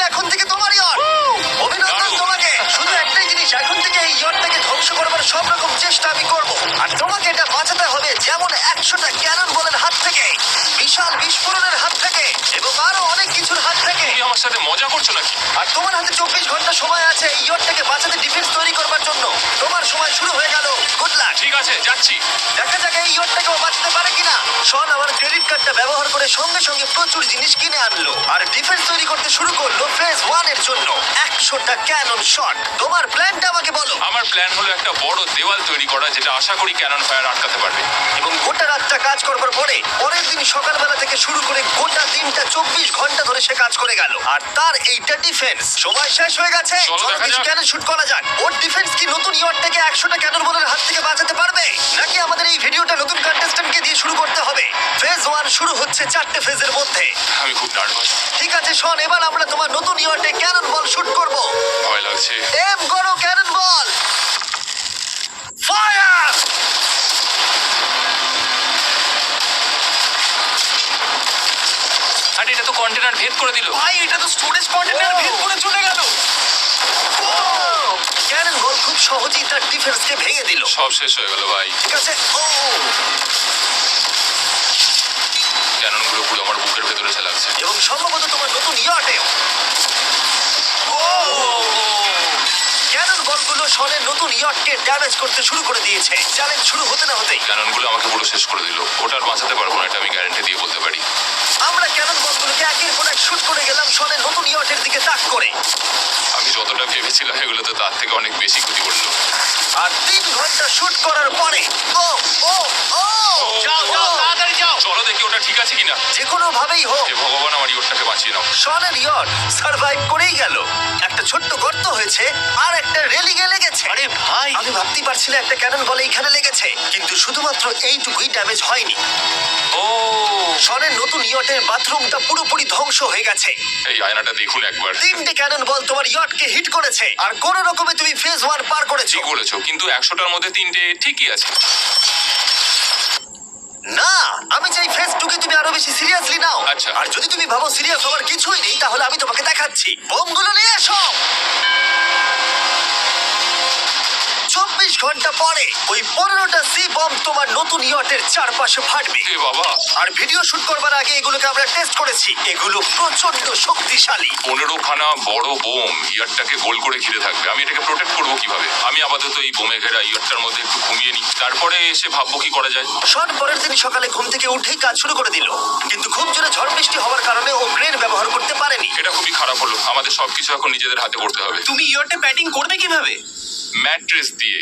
এখন থেকে তোমার ইয়ট। অভিনন্দন দারুণ। তোমাকে। শুধু একটাই জিনিস, এখন থেকে এই ইয়টটাকে ধ্বংস করবার সব রকম চেষ্টা আমি করব, আর তোমাকে এটা বাঁচাতে হবে যেমন 100টা ক্যানন বলের হাত থেকে, বিশাল বিস্ফোরণের হাত থেকে, এবং আরো অনেক কিছুর হাত থেকে। তুমি আমার সাথে মজা করছো নাকি? আর তোমার হাতে 24 ঘন্টা সময় আছে এই ইয়টটাকে বাঁচাতে, ডিফেন্স তৈরি করবার জন্য। তোমার সময় শুরু হয়ে গেল। Good luck. ঠিক আছে, যাচ্ছি। দেখা যাক এই ইয়টটাকে ও বাঁচাতে পারে কিনা। শন আমার ক্রেডিট কার্ডটা ব্যবহার করে সঙ্গে সঙ্গে প্রচুর জিনিস কিনে আনলো আর ডিফেন্স তৈরি করতে শুরু করলো ফেজ 1 এর জন্য 100টা ক্যানন শট। তোমার প্ল্যানটা আমাকে বলো। আমার প্ল্যান হলো একটা বড় দেওয়াল তৈরি করা, যেটা আশা করি ক্যানন ফায়ার আটকাতে পারবে। এবং গোটা রাতটা কাজ করবার পরে পরের দিন সকালবেলা থেকে শুরু করে গোটা দিনটা 24 ঘন্টা ধরে সে কাজ করে গেল, আর তার এইটা ডিফেন্স। সময় শেষ হয়ে গেছে। চলো চলো দেখা কিছু যাক। ক্যানন শুট করা যাক। ওর ডিফেন্স কি নতুন ইয়টটাকে 100টা ক্যানন বলের হাত থেকে বাঁচাতে পারবে, নাকি আমাদের এই ভিডিওটা নতুন কন্টেস্ট্যান্টকে দিয়ে শুরু করতে হবে? ফেজ 1 শুরু হচ্ছে 4টে ফেজের মধ্যে। আমি খুব নার্ভাস। ঠিক আছে শন, এবার আমরা তোমার নতুন ইয়টে ক্যানন বল শুট করব। ভয় লাগছে। এম করো ক্যানন বল। ফায়ার! আরে এটা তো কন্টেনার ভেদ করে দিল। ভাই এটা তো স্টোরেজ কন্টেনার ভেদ করে চলে গেল। ক্যানন বল খুব সহজেই তার ডিফেন্সকে ভেঙে দিল। সব শেষ হয়ে গেল ভাই। ঠিক আছে। ও ক্যাননগুলো পুরো আমার বুকের ভেতরে লাগছে। এবং সম্ভবত তোমার নতুন ইয়টেও ক্যানন বলগুলো শনের নতুন ইয়টকে ড্যামেজ করতে শুরু করে দিয়েছে। চ্যালেঞ্জ শুরু হতে না হতেই ক্যাননগুলো আমাকে পুরো শেষ করে দিল। ওটা আর বাঁচাতে পারবো না, এটা আমি গ্যারান্টি দিয়ে বলতে পারি। আমরা ক্যানন বলগুলোকে একের পর এক শুট করে গেলাম শনের নতুন ইয়টের দিকে তাক করে। আমি যতটা ভেবেছিলাম এগুলো তো তার থেকে অনেক বেশি ক্ষতি করলো। আর 3 ঘন্টা শুট করার পরে ও ও ও যাও যাও তাড়াতাড়ি যাও। চলো দেখি ওটা ঠিক আছে কিনা। যে কোনো ভাবেই হোক হে ভগবান, আমার ইয়টটাকে বাঁচিয়ে নাও। শনের ইয়ট সার্ভাইভ করেই গেল। একটা ছোট্ট গর্ত হয়েছে আর একটা রেলিংয়ে লেগেছে। আরে ভাই আমি ভাবতেই পারছি না একটা ক্যানন বলে এখানে লেগেছে, কিন্তু শুধুমাত্র এইটুকুই ড্যামেজ হয়নি। ও, শনের নতুন ইয়টের বাথরুমটা পুরোপুরি ধ্বংস হয়ে গেছে। এই আয়নাটা দেখুন একবার। 3টে ক্যানন বল তোমার ইয়টকে হিট করেছে, আর কোনো রকমে তুমি ফেজ 1 পার করেছো। ঠিক বলেছো, কিন্তু 100টার মধ্যে 3টে ঠিকই আছে। না, আমি চাই ফেজ 2 কে তুমি আরো বেশি সিরিয়াসলি নাও। আচ্ছা। আর যদি তুমি ভাবো সিরিয়াস হওয়ার কিছুই নেই, তাহলে আমি তোমাকে দেখাচ্ছি। বোমগুলো নিয়ে এসো। 24 ঘন্টা পরে ওই 15টা সি বম তোমার নতুন ইয়টের চারপাশে ফাটবে। এ বাবা, আর ভিডিও শুট করবার আগে এগুলোকে আমরা টেস্ট করেছি। এগুলো প্রচন্ড শক্তিশালী। 15খানা বড় বোম ইয়ারটাকে গোল করে ঘিরে থাকবে। আমি এটাকে প্রোটেক্ট করবো কিভাবে? আমি আপাতত এই বোমে ঘেরা ইয়ারটার মধ্যে একটু ঘুমিয়ে নিই, তারপরে এসে ভাববো কি করা যায়। শন পরের দিন সকালে ঘুম থেকে উঠেই কাজ শুরু করে দিল, কিন্তু খুব জোরে ঝড় বৃষ্টি হওয়ার কারণে ও ক্রেন ব্যবহার করতে পারেনি। এটা খুবই খারাপ হলো। আমাদের সবকিছু এখন নিজেদের হাতে করতে হবে। তুমি ইয়টে ব্যাটিং করবে কিভাবে? ম্যাট্রেস দিয়ে।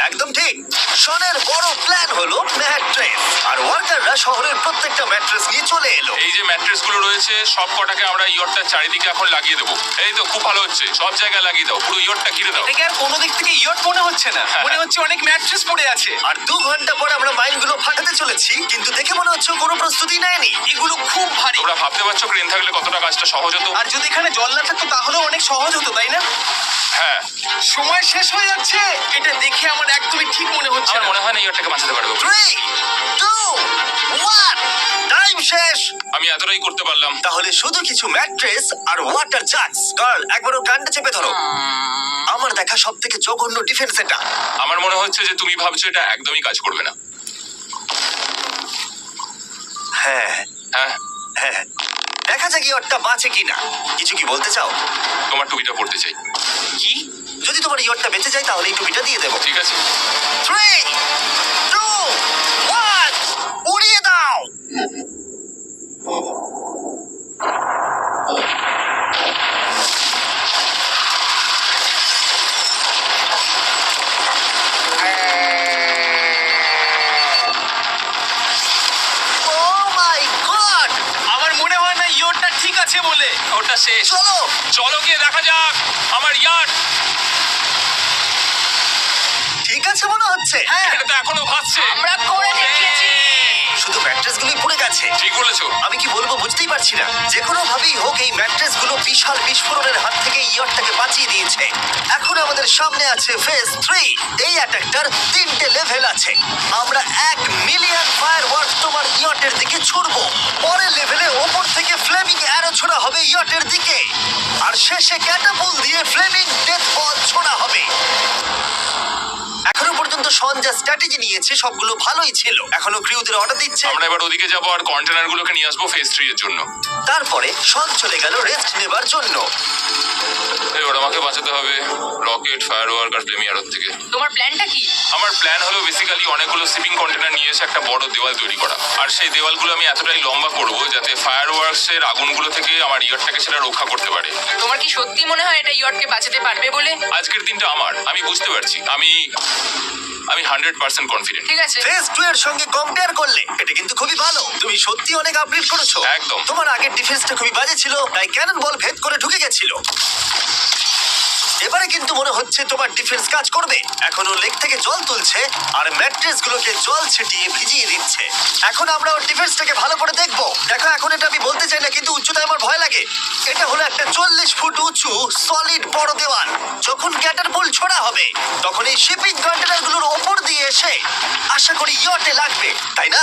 একদম ঠিক। শনের বড় প্ল্যান হলো ম্যাট্রেস, আর ওয়ার্কাররা শহরের প্রত্যেকটা ম্যাট্রেস নিয়ে চলে এলো। এই যে ম্যাট্রেস গুলো রয়েছে সব কটাকে আমরা ইয়রটার চারিদিকে এখন লাগিয়ে দেবো। এই তো খুব ভালো হচ্ছে, সব জায়গায় লাগিয়ে দাও, পুরো ইয়রটা ঘিরে দাও। এটাকে আর কোনো দিক থেকে ইয়ট মনে হচ্ছে না, মনে হচ্ছে অনেক ম্যাট্রেস পড়ে আছে। আর 2 ঘন্টা পরে আমরা মাইনগুলো ফাটাতে চলেছি, কিন্তু দেখে মনে হচ্ছে ও কোনো প্রস্তুতি নেয়নি। এগুলো খুব ভারী। তোমরা ভাবতে পারছো ক্রেন থাকলে কতটা কাজটা সহজ হতো? আর যদি এখানে জল না থাকতো তাহলেও অনেক সহজ হতো, তাই না? হ্যাঁ, সময় শেষ হয়ে যাচ্ছে। এটা দেখে আমার একদমই ঠিক মনে হচ্ছে আমার না। মনে হয় না ইয়রটাকে বাঁচাতে পারবো। 3 2 1 টাইম শেষ। আমি এতটাই করতে পারলাম। তাহলে শুধু কিছু ম্যাট্রেস আর ওয়াটার জাগস। গার্ল, একবার ওর কানটা চেপে ধরো। আমার দেখা সবথেকে জঘন্য ডিফেন্স এটা। আমার মনে হচ্ছে যে তুমি ভাবছো এটা একদমই কাজ করবে না। হ্যাঁ হ্যাঁ, হ্যাঁ, দেখা যাক ইয়টটা বাঁচে কিনা। কিছু কি বলতে চাও? তোমার টুপিটা পড়তে চাই। কি? যদি তোমার ইয়টটা বেঁচে যায় তাহলে এই টুপিটা দিয়ে দেবো। ঠিক আছে। 3 2 1 উড়িয়ে দাও। Oh my God! আমার মনে হয় না ইয়টটা ঠিক আছে বলে। ওটা শেষ। চলো। চলো গিয়ে দেখা যাক আমার ইয়ার্ড। ঠিক আছে মনে হচ্ছে। হ্যাঁ, এটা তো এখনো ভাসছে। আমরা করে দেখিয়েছি। শুধু ম্যাট্রেসগুলোই পুড়ে গেছে। ঠিক বলেছো। আমি কি বলবো বুঝতেই পারছি না। যে কোনো ভাবেই হোক এই ম্যাট্রেসগুলো বিশাল বিস্ফোরণের হাত থেকে ইয়টটাকে বাঁচিয়ে দিয়েছে। এখন আমাদের সামনে আছে ফেজ 3। এই অ্যাটাকটার 3টে লেভেল আছে। আমরা 1 মিলিয়ন ফায়ারওয়ার্ক তোমার ইয়টের দিকে ছুড়বো। পরের লেভেলে ওপর থেকে ফ্লেমিং অ্যারো ছোড়া হবে ইয়টের দিকে। আর শেষে ক্যাটাপুল দিয়ে ফ্লেমিং ডেথ বল ছোড়া হবে। এখনো পর্যন্ত শন যা স্ট্র্যাটেজি নিয়েছে সবগুলো ভালোই ছিল। এখনো ক্রিউদের অর্ডার দিচ্ছে। আমরা এবার ওদিকে যাবো আর কন্টেনার গুলোকে নিয়ে আসবো ফেজ 3 এর জন্য। তারপরে শন চলে গেল রেস্ট নেবার জন্য। এবার আমাকে বাঁচাতে হবে রকেট, ফায়ারওয়ার্ক আর ফ্লেমি আরোর থেকে। তোমার প্ল্যানটা কি? আমার প্ল্যান হলো বেসিক্যালি অনেকগুলো শিপিং কন্টেনার নিয়ে এসে একটা বড় দেওয়াল তৈরি করা। আর সেই দেওয়ালগুলো আমি এতটাই লম্বা করব যাতে ফায়ারওয়ার্কস এর আগুনগুলো থেকে আমার ইয়ারটাকে সেটা রক্ষা করতে পারে। তোমার কি সত্যি মনে হয় এটা ইয়টকে বাঁচাতে পারবে বলে? আজকের দিনটা আমার, আমি বুঝতে পারছি। আমি 100% কনফিডেন্ট। ঠিক আছে। ফেজ 2 এর সঙ্গে কম্পেয়ার করলে এটা কিন্তু খুবই ভালো। তুমি সত্যি অনেক আপগ্রেড করেছো। একদম। তোমার আগের ডিফেন্সটা খুবই বাজে ছিল, তাই ক্যানন বল ভেদ করে ঢুকে গেছিল। এবারে কিন্তু মনে হচ্ছে তোমার ডিফেন্স কাজ করবে। এখনো লেক থেকে জল তুলছে আর ম্যাট্রেস গুলোকে জল ছিটিয়ে ভিজিয়ে দিচ্ছে। এখন আমরা ওর ডিফেন্সটাকে ভালো করে দেখবো। দেখো, এখন এটা আমি বলতে চাই না, কিন্তু উচ্চতায় আমার ভয় লাগে। এটা হলো একটা 40 ফুট উঁচু সলিড বড় দেওয়াল। যখন ক্যাটারপুল ছোড়া হবে তখন এই শিপিং কন্টেনার গুলোর ওপর দিয়ে এসে আশা করি ইয়টে লাগবে, তাই না?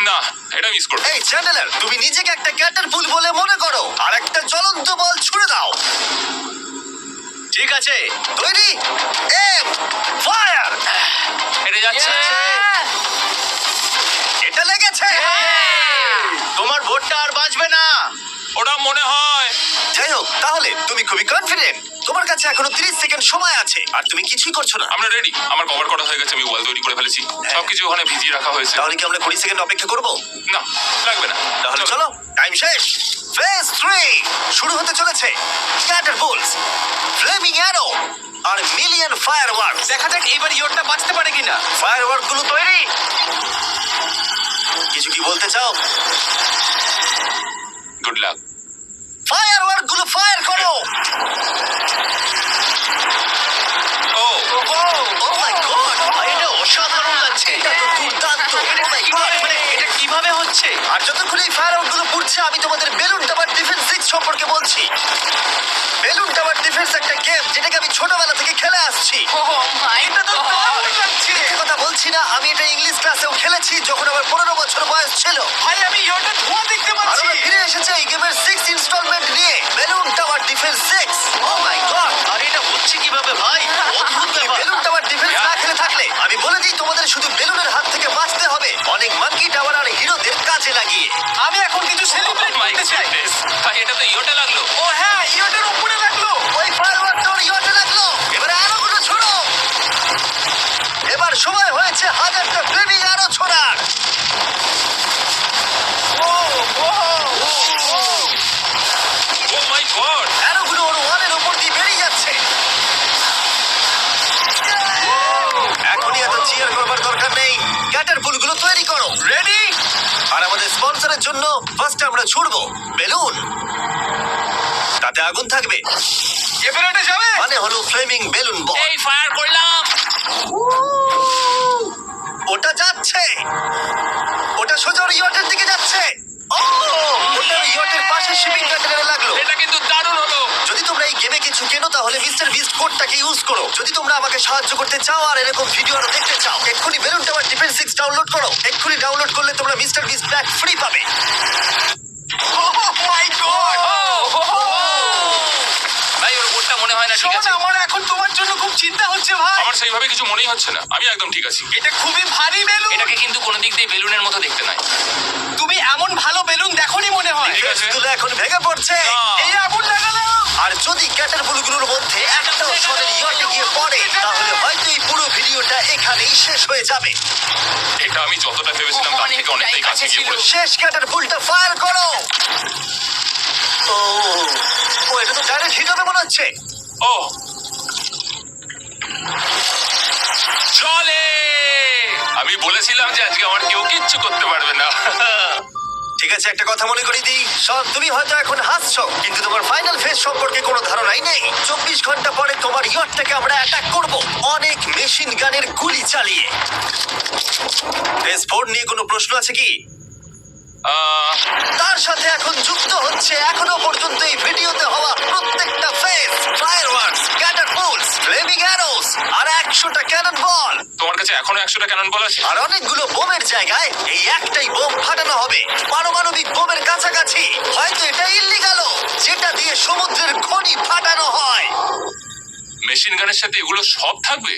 না, এটা মিস করব। এই চ্যানেলার, তুমি নিজেকে একটা ক্যাটারপুল বলে মনে করো আর একটা জ্বলন্ত বল ছুড়ে দাও। ঠিক আছে, তৈরি? Aim fire! এটা যাচ্ছে। এটা লেগেছে। তোমার ভোটটা আর বাঁচবে না। ওটা মনে হয়। যাই হোক, তাহলে তুমি খুবই কনফিডেন্ট। তোমার কাছে এখনো 30 সেকেন্ড সময় আছে আর তুমি কিছুই করছো না। আমরা রেডি। আমার কভার করা হয়ে গেছে, আমি ওয়াল তৈরি করে ফেলেছি। সবকিছু ওখানে ভিজিয়ে রাখা হয়েছে। তাহলে কি আমরা 20 সেকেন্ড অপেক্ষা করব? না, লাগবে না। তাহলে চলো, টাইম শেষ। ফেজ 3 শুরু হতে চলেছে। ক্যাটারপুলস, ফ্লেমিং অ্যারো আর মিলিয়ন ফায়ারওয়ার্কস। দেখা যাক এবার ইয়টটা বাঁচতে পারে কিনা। ফায়ারওয়ার্ক গুলো তৈরি। কিছু কি বলতে চাও? Good luck. ফায়ারওয়ার্ক গুলো ফায়ার করো। ও ও মাই গড, এটা অসাধারণ লাগছে। এটা তো দুর্দান্ত। Oh my God! এটা কিভাবে হচ্ছে? আর যতক্ষণ এই ফায়ারওয়ার্ক গুলো পুড়ছে আমি তোমাদের বেলুন টাওয়ার ডিফেন্স 6 সম্পর্কে বলছি। বেলুন টাওয়ার ডিফেন্স একটা গেম যেটাকে আমি ছোটবেলা থেকে খেলে আসছি। ও মাই এটা তো দারুণ লাগছে। মিথ্যে কথা বলছি না, আমি এটা ইংলিশ ক্লাসেও খেলেছি যখন আমার 15 বছর বয়স ছিল। ভাই, আমি ইয়টের ধোঁয়া দেখতে আর পাচ্ছি। আমরা ফিরে এসেছে এই গেমের 6 ইনস্টলমেন্ট নিয়ে, বেলুন টাওয়ার ডিফেন্স 6। ও মাই গড, আর এটা হচ্ছে কিভাবে ভাই? অদ্ভুত তুমি ব্যাপার। বেলুন টাওয়ার ডিফেন্স না খেলে থাকলে আমি বলে দিই তোমাদের শুধু বেলুনের হাত থেকে বাঁচতে হবে অনেক মাঙ্কি টাওয়ার আর হিরোদের কাজে লাগিয়ে। আমি এখন কিছু সেলিব্রেট মাই করতে চাই। গডনেস, ভাই এটা তো ইয়োটা লাগলো। ও হ্যাঁ, ইয়টের উপরে রাখলো। ওই ফায়ারওয়ার্কটা ওর ইয়টে লাগলো। এবারে আরোগুলো ছোড়ো। এবার সময় হয়েছে হাজারটা ফ্লেমিং আরো ছোড়ার। ও মাই গড। অ্যারোগুলো ওর ওয়ালের উপর দিয়ে বেরিয়ে যাচ্ছে। এখনই এত চিয়ার করবার দরকার নেই, ক্যাটারপুলগুলো তৈরি করো। রেডি? আর আমাদের স্পন্সরের জন্য ফার্স্ট আমরা ছুড়বো বেলুন, তাতে আগুন থাকবে, এবার এটা যাবে। মানে হলো ফ্লেমিং বেলুন বল। এই ফায়ার করলাম। ওটা যাচ্ছে, ওটা সোজা ওর ইয়টের দিকে যাচ্ছে। ও, ওটা ওর ইয়টের পাশে শিপিং কন্টেনারে লাগলো। এটা কিন্তু দারুণ হলো। যদি তোমরা এই গেমে কিছু কেনো তাহলে মিস্টার বিস্ট কোডটাকে ইউজ করো। যদি তোমরা আমাকে সাহায্য করতে চাও আর এরকম ভিডিও আরো দেখতে চাও, এক্ষুনি বেলুন টাওয়ার ডিফেন্স 6 ডাউনলোড করো। এক্ষুনি ডাউনলোড করলে তোমরা মিস্টার বিস্ট প্যাক ফ্রি পাবে। Oh my God! ভাই ওর উপরটা মনে হয় না ঠিক শোন, আছে। আমার এখন তোমার জন্য খুব চিন্তা হচ্ছে ভাই। আমার সেইভাবে কিছু মনেই হচ্ছে না, আমি একদম ঠিক আছি। এটা খুবই ভারী বেলুন। এটাকে কিন্তু কোনো দিক দিয়ে বেলুনের মতো দেখতে নয়। তুমি এমন ভালো বেলুন দেখোনি মনে হয়। ঠিক আছে। গুলো এখন ভেঙে পড়ছে। না। এই আগুন লাগানো। আর যদি ক্যাটারপুলগুলোর মধ্যে একটাও শনের ইয়টে গিয়ে পড়ে তাহলে হয়তো এই পুরো ভিডিওটা এখানেই শেষ হয়ে যাবে। এটা আমি যতটা ভেবেছিলাম তার থেকে অনেকটাই কাছে গিয়ে পড়েছে। শেষ ক্যাটারপুলটা ফায়ার করো। ও, ও, এটা তো ডাইরেক্ট হিট হবে মনে হচ্ছে। ও চলে। আমি বলেছিলাম যে আজকে আমার কেউ কিচ্ছু করতে পারবে না। ঠিক আছে, একটা কথা মনে করিয়ে দিই, সব তুমি হয়তো এখন হাসছো কিন্তু তোমার ফাইনাল ফেজ সম্পর্কে কোনো ধারণাই নেই। 24 ঘন্টা পরে তোমার ইয়টটাকে আমরা অ্যাটাক করব অনেক মেশিন গানের গুলি চালিয়ে। ফেজ 4 নিয়ে কোনো প্রশ্ন আছে কি? তার সাথে এখন যুক্ত হচ্ছে এখনো পর্যন্ত এই ভিডিওতে হওয়া প্রত্যেকটা phase, fireworks, catapults, flaming arrows আর 100টা ক্যানন বল। তোমার কাছে এখনো 100টা ক্যানন বল আছে? আর অনেকগুলো বোমের জায়গায় এই একটাই বোম ফাটানো হবে পারমাণবিক বোমের কাছাকাছি। হয়তো এটা ইল্লিগাল, যেটা দিয়ে দিয়ে সমুদ্রের খনি ফাটানো হয়। মেশিন গানের সাথে এগুলো সব থাকবে।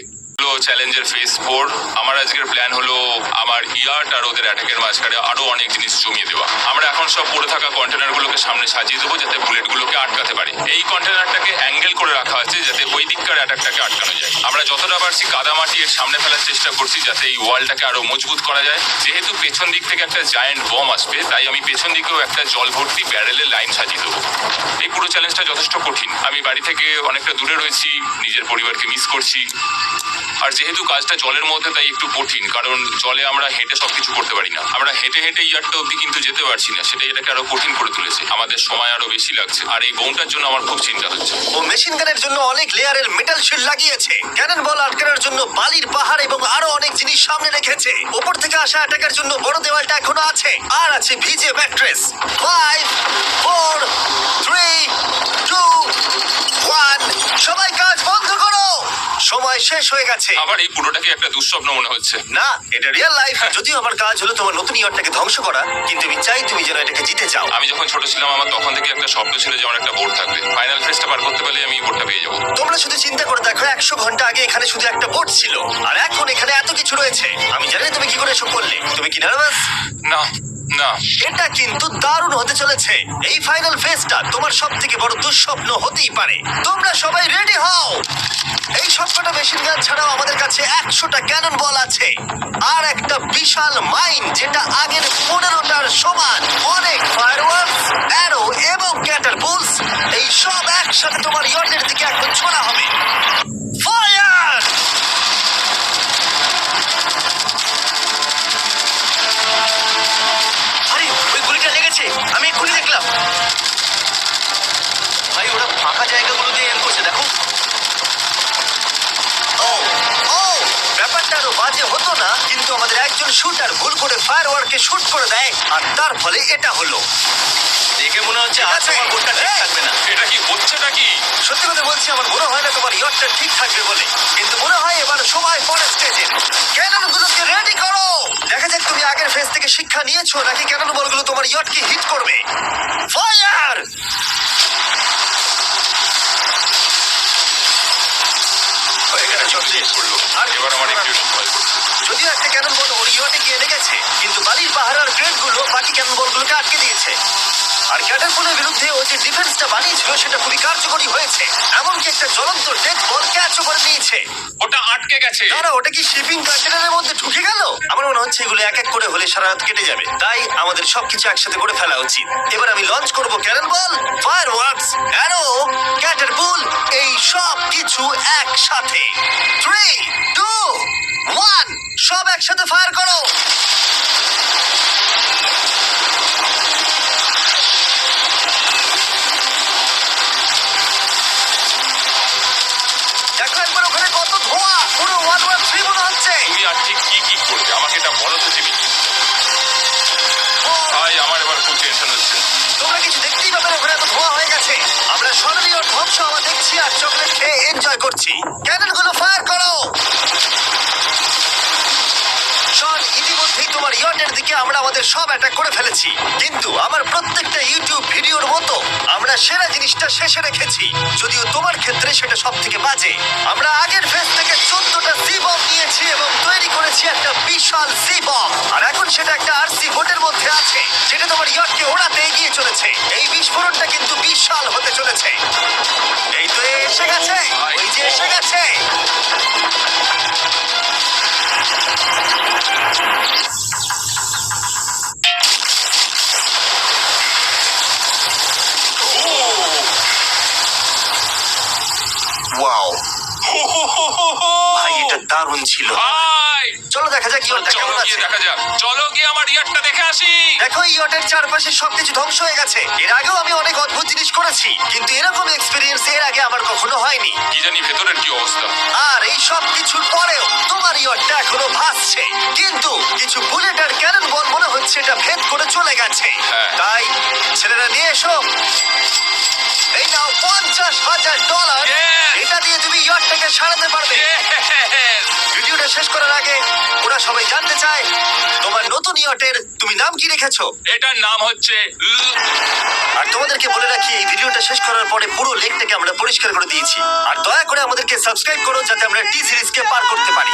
চ্যালেঞ্জের ফেজ 4। আমার আজকের প্ল্যান হলো আমার ইয়ার্ট আর ওদের অ্যাটাকের মাঝখানে আরো অনেক জিনিস জমিয়ে দেওয়া। আমরা এখন সব পড়ে থাকা কন্টেনারগুলোকে সামনে সাজিয়ে দেবো যাতে বুলেটগুলোকে আটকাতে পারে। এই কন্টেনারটাকে অ্যাঙ্গেল করে রাখা আছে যাতে ওই দিককার অ্যাটাকটাকে আটকানো যায়। আমরা যতটা পারছি কাদামাটি এর সামনে ফেলার চেষ্টা করছি যাতে এই ওয়ালটাকে আরো মজবুত করা যায়। যেহেতু পেছন দিক থেকে একটা জায়ান্ট বম আসবে, তাই আমি পেছন দিকেও একটা জল ভর্তি ব্যারেলের লাইন সাজিয়ে দেবো। এই পুরো চ্যালেঞ্জটা যথেষ্ট কঠিন। আমি বাড়ি থেকে অনেকটা দূরে রয়েছি, নিজের পরিবারকে মিস করছি। আর যেহেতু কাজটা জলের মধ্যে, তাই একটু কঠিন, কারণ জলে আমরা হেঁটে সবকিছু করতে পারি না। আমরা হেঁটে হেঁটে ইয়ারটা অব্দি কিন্তু যেতে পারছি না, সেটাই এটাকে আরো কঠিন করে তুলেছে। আমাদের সময় আরো বেশি লাগছে, আর এই বোমটার জন্য আমার খুব চিন্তা হচ্ছে। ও মেশিন গানের জন্য অনেক লেয়ারের মেটাল শিল্ড লাগিয়েছে, ক্যানন বল আটকানোর জন্য বালির পাহাড় এবং আরো অনেক জিনিস সামনে রেখেছে। উপর থেকে আসা অ্যাটাকের জন্য বড় দেওয়ালটা এখনো আছে, আর আছে ভিজে ম্যাট্রেস। 5 4 3 2 1 সবাই কাজ বন্ধ করো, সময় শেষ হয়ে গেছে। আবার এই পুরোটাকে একটা দুঃস্বপ্ন মনে হচ্ছে। না, এটা রিয়েল লাইফ। যদিও আমার কাজ হলো তোমার নতুন ইয়ারটাকে ধ্বংস করা, কিন্তু আমি চাই তুমি যেন এটাকে জিতে যাও। আমি যখন ছোট ছিলাম, আমার তখন থেকে একটা স্বপ্ন ছিল যে আমার একটা বোর্ড থাকবে। ফাইনাল ফেজটা পার করতে পারলে আমি এই বোর্ডটা পেয়ে যাবো। তোমরা শুধু চিন্তা করে দেখো, 100 ঘন্টা আগে এখানে শুধু একটা বোট ছিল, আর এখন এখানে এত কিছু রয়েছে। আমি জানি তুমি কি করে এসব করলে। তুমি কি নার্ভাস? না না, এটা কিন্তু দারুণ হতে চলেছে। এই ফাইনাল ফেজটা তোমার সব থেকে বড় দুঃস্বপ্ন হতেই পারে। তোমরা সবাই রেডি হও। এই সবকটা মেশিন গান ছাড়াও আমাদের কাছে 100টা ক্যানন বল আছে, আর একটা বিশাল মাইন যেটা আগের 15টার সমান। অনেক ফায়ারওয়ার্কস, অ্যারো এবং ক্যাটারপুলস, এই সব একসাথে তোমার ইয়র্ডের দিকে এখন ছোড়া হবে। ফায়ার! আরে ওই গুলিটা লেগেছে, আমি এক্ষুনি দেখলাম। ভাই ওরা ফাঁকা জায়গাগুলো দিয়ে এম করছে, দেখো। ও ও ব্যাপারটা আরো বাজে হতো না, কিন্তু আমাদের একজন শুটার ভুল করে ফায়ারওয়ার্ককে শুট করে দেয়, আর তার ফলে এটা হলো। দেখে মনে হচ্ছে আজ তোমার বোটটা ঠিক থাকবে না। এটা কি হচ্ছে নাকি? সত্যি কথা বলছি, আমার মনে হয় না তোমার ইয়টটা ঠিক থাকবে বলে, কিন্তু মনে হয় এবার সময় পরে স্টেজের। ক্যাননগুলোকে রেডি করো। দেখা যাক তুমি আগের ফেজ থেকে শিক্ষা নিয়েছো নাকি ক্যানন বলগুলো তোমার ইয়টকে হিট করবে। ফায়ার! হয়ে গেল, চলছে। করলো। আর এবার আমার একটু ভয় করছে। যদিও একটা ক্যানন বল ওর ইয়টে গিয়ে লেগেছে, কিন্তু বালির পাহাড় আর গ্রেডগুলো বাকি ক্যানন বলগুলোকে আটকে দিয়েছে। আর ক্যাটারপুলের বিরুদ্ধে ও যে ডিফেন্সটা বানিয়েছিল সেটা খুবই কার্যকরী হয়েছে। এমনকি একটা জ্বলন্ত ডেথ বল ক্যাচও করে নিয়েছে। ওটা আটকে গেছে। দাঁড়া, ওটা কি শিপিং কন্টেনারের মধ্যে ঢুকে গেল? আমার মনে হচ্ছে এগুলো এক এক করে হলে সারা রাত কেটে যাবে, তাই আমাদের সবকিছু একসাথে করে ফেলা উচিত। এবার আমি লঞ্চ করব ক্যানন বল, ফায়ারওয়ার্কস, অ্যারো, ক্যাটারপুল, এই সব কিছু একসাথে। 3 2 1 সব একসাথে ফায়ার করো। দেখো একবার ওখানে কত ধোঁয়া, পুরো ওয়ার্ল্ড ওয়ার 3 মনে হচ্ছে। তুমি আর ঠিক কি করবে আমাকে এটা বলো তো জিমি। ভাই আমার এবার খুব টেনশন হচ্ছে। তোমরা কিছু দেখতেই পাবে না, ওখানে এত ধোঁয়া হয়ে গেছে। আমরা স্বর্ণীয় ধ্বংস হওয়া দেখছি আর চকলেট খেয়ে এনজয় করছি। ক্যাননগুলো ফায়ার করো। শন, ইতিমধ্যেই তোমার ইয়টের দিকে আমরা আমাদের সব অ্যাটাক করে ফেলেছি, কিন্তু আমার প্রত্যেকটা ইউটিউব ভিডিওর মতো আমরা সেরা জিনিসটা শেষে রেখেছি। যদিও তোমার ক্ষেত্রে সেটা সব থেকে বাজে। আমরা আগের ফেজ থেকে 14টা সি বম নিয়েছি এবং তৈরি করেছি একটা বিশাল সি বম, আর এখন সেটা একটা আরসি বোটের মধ্যে আছে যেটা তোমার ইয়টকে ওড়াতে এগিয়ে চলেছে। এই বিস্ফোরণটা কিন্তু বিশাল হতে চলেছে। এই তো এসে গেছে, ওই যে এসে গেছে। ওয়াও, ভাই এটা দারুণ ছিল। ভাই চলো দেখা যাক ইয়টটা চলো কেমন গিয়ে আছে। দেখা যাক। চলো গিয়ে আমার ইয়ারটা দেখে আসি। দেখো ইয়টের চারপাশে সবকিছু ধ্বংস হয়ে গেছে। এর আগেও আমি অনেক অদ্ভুত জিনিস করেছি, কিন্তু এরকম এক্সপেরিয়েন্স এর আগে আমার কখনো হয়নি। কি জানি ভেতরের কি অবস্থা। আর এই সব কিছুর পরেও তোমার ইয়টটা এখনো ভাসছে, কিন্তু কিছু বুলেট আর ক্যানন বল মনে হচ্ছে এটা ভেদ করে চলে গেছে। হ্যাঁ। তাই ছেলেরা নিয়ে এসো। এই নাও $50,000। Yes! এটা দিয়ে তুমি ইয়টটাকে সারাতে পারবে। Yes! ভিডিওটা শেষ করার আগে ওরা সবাই জানতে চায় তোমার নতুন ইয়টের তুমি নাম কি রেখেছো? এটার নাম হচ্ছে আর তোমাদেরকে বলে রাখি এই ভিডিওটা শেষ করার পরে পুরো লেকটাকে আমরা পরিষ্কার করে দিয়েছি। আর দয়া করে আমাদেরকে সাবস্ক্রাইব করো যাতে আমরা টি সিরিজকে পার করতে পারি।